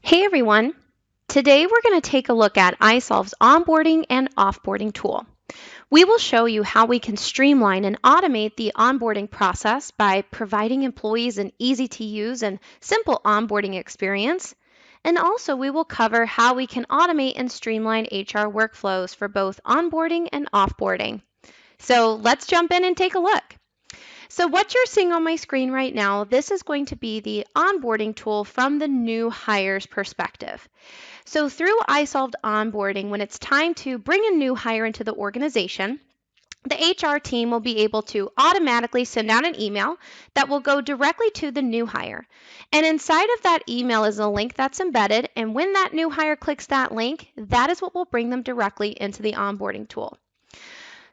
Hey everyone! Today we're going to take a look at isolved's onboarding and offboarding tool. We will show you how we can streamline and automate the onboarding process by providing employees an easy to use and simple onboarding experience. And also we will cover how we can automate and streamline HR workflows for both onboarding and offboarding. So let's jump in and take a look. So what you're seeing on my screen right now, this is going to be the onboarding tool from the new hires perspective. So through isolved onboarding, when it's time to bring a new hire into the organization, the HR team will be able to automatically send out an email that will go directly to the new hire. And inside of that email is a link that's embedded, and when that new hire clicks that link, that is what will bring them directly into the onboarding tool.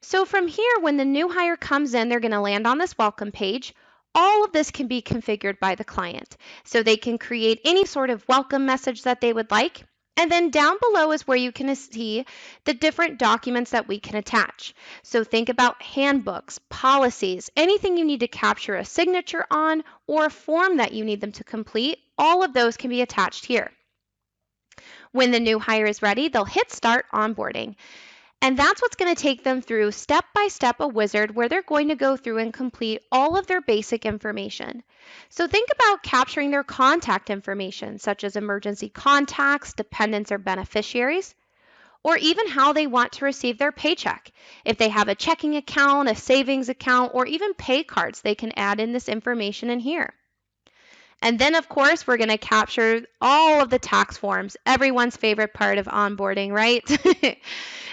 So from here, when the new hire comes in, they're going to land on this welcome page. All of this can be configured by the client. So they can create any sort of welcome message that they would like. And then down below is where you can see the different documents that we can attach. So think about handbooks, policies, anything you need to capture a signature on or a form that you need them to complete. All of those can be attached here. When the new hire is ready, they'll hit start onboarding. And that's what's going to take them through step by step a wizard where they're going to go through and complete all of their basic information. So think about capturing their contact information, such as emergency contacts, dependents, or beneficiaries, or even how they want to receive their paycheck. If they have a checking account, a savings account, or even pay cards, they can add in this information in here. And then, of course, we're going to capture all of the tax forms, everyone's favorite part of onboarding, right?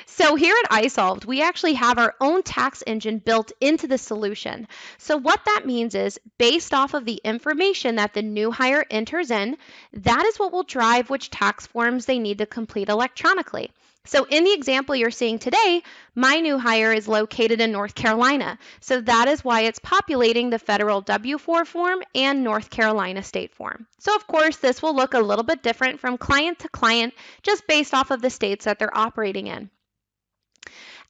So here at isolved, we actually have our own tax engine built into the solution. So what that means is, based off of the information that the new hire enters in, that is what will drive which tax forms they need to complete electronically. So in the example you're seeing today, my new hire is located in North Carolina. So that is why it's populating the federal W-4 form and North Carolina state form. So of course, this will look a little bit different from client to client, just based off of the states that they're operating in.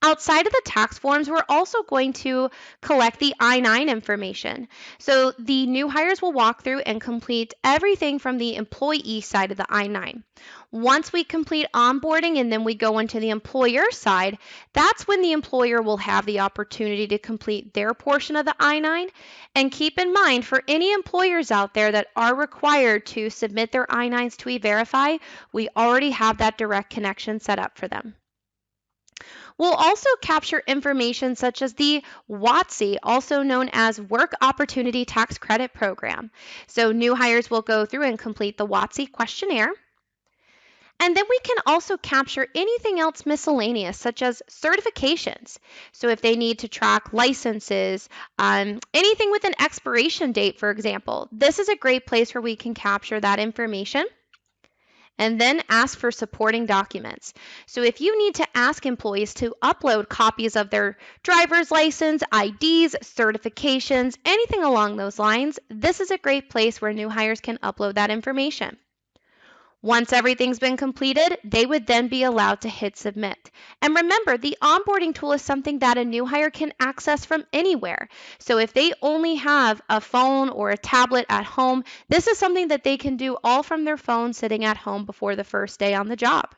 Outside of the tax forms, we're also going to collect the I-9 information. So the new hires will walk through and complete everything from the employee side of the I-9. Once we complete onboarding and then we go into the employer side, that's when the employer will have the opportunity to complete their portion of the I-9. And keep in mind, for any employers out there that are required to submit their I-9s to E-Verify, we already have that direct connection set up for them. We'll also capture information such as the WOTC, also known as Work Opportunity Tax Credit Program. So new hires will go through and complete the WOTC questionnaire. And then we can also capture anything else miscellaneous, such as certifications. So if they need to track licenses, anything with an expiration date, for example, this is a great place where we can capture that information. And then ask for supporting documents. So if you need to ask employees to upload copies of their driver's license, IDs, certifications, anything along those lines, this is a great place where new hires can upload that information. Once everything's been completed, they would then be allowed to hit submit. And remember, the onboarding tool is something that a new hire can access from anywhere. So if they only have a phone or a tablet at home, this is something that they can do all from their phone sitting at home before the first day on the job.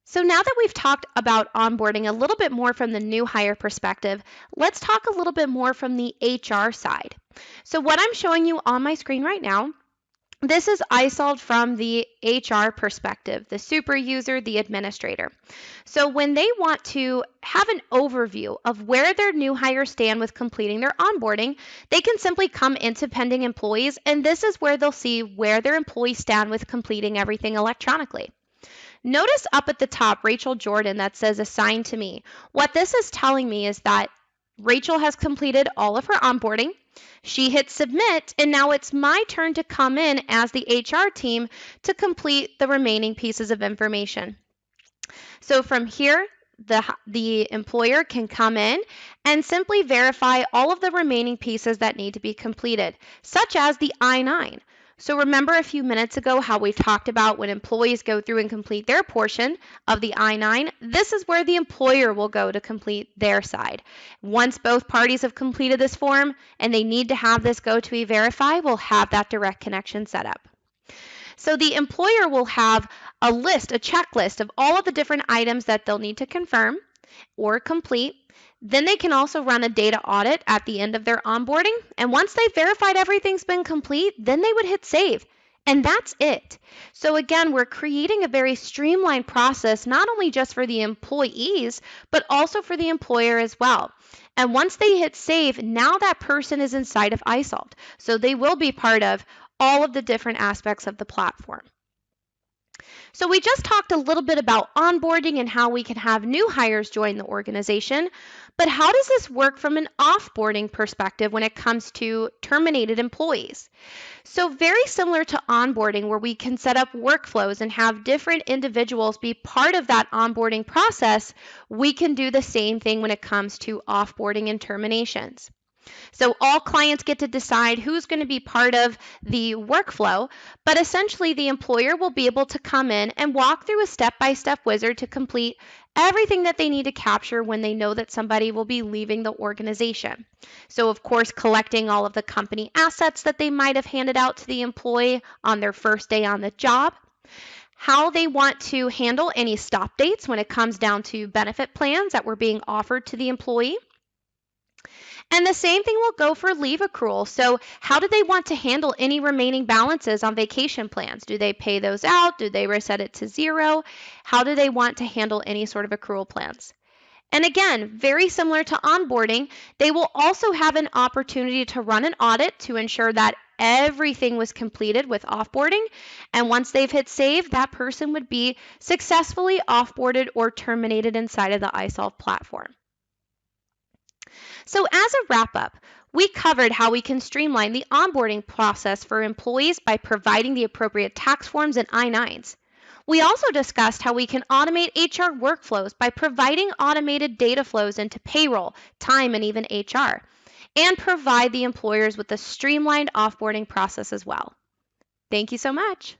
So now that we've talked about onboarding a little bit more from the new hire perspective, let's talk a little bit more from the HR side. So what I'm showing you on my screen right now, this is isolved from the HR perspective, the super user, the administrator. So when they want to have an overview of where their new hires stand with completing their onboarding, they can simply come into pending employees, and this is where they'll see where their employees stand with completing everything electronically. Notice up at the top, Rachel Jordan, that says assigned to me. What this is telling me is that Rachel has completed all of her onboarding. She hit submit, and now it's my turn to come in as the HR team to complete the remaining pieces of information. So from here, the employer can come in and simply verify all of the remaining pieces that need to be completed, such as the I-9. So remember a few minutes ago how we talked about when employees go through and complete their portion of the I-9, this is where the employer will go to complete their side. Once both parties have completed this form and they need to have this go to E-Verify, we'll have that direct connection set up. So the employer will have a checklist of all of the different items that they'll need to confirm or complete. Then they can also run a data audit at the end of their onboarding. And once they've verified everything's been complete, then they would hit save. And that's it. So again, we're creating a very streamlined process, not only just for the employees, but also for the employer as well. And once they hit save, now that person is inside of isolved. So they will be part of all of the different aspects of the platform. So we just talked a little bit about onboarding and how we can have new hires join the organization, but how does this work from an offboarding perspective when it comes to terminated employees? So very similar to onboarding, where we can set up workflows and have different individuals be part of that onboarding process, we can do the same thing when it comes to offboarding and terminations. So all clients get to decide who's going to be part of the workflow, but essentially the employer will be able to come in and walk through a step-by-step wizard to complete everything that they need to capture when they know that somebody will be leaving the organization. So of course, collecting all of the company assets that they might have handed out to the employee on their first day on the job, how they want to handle any stop dates when it comes down to benefit plans that were being offered to the employee. And the same thing will go for leave accrual. So how do they want to handle any remaining balances on vacation plans? Do they pay those out? Do they reset it to zero? How do they want to handle any sort of accrual plans? And again, very similar to onboarding, they will also have an opportunity to run an audit to ensure that everything was completed with offboarding. And once they've hit save, that person would be successfully offboarded or terminated inside of the isolved platform. So as a wrap up, we covered how we can streamline the onboarding process for employees by providing the appropriate tax forms and I-9s. We also discussed how we can automate HR workflows by providing automated data flows into payroll, time, and even HR, and provide the employers with a streamlined offboarding process as well. Thank you so much.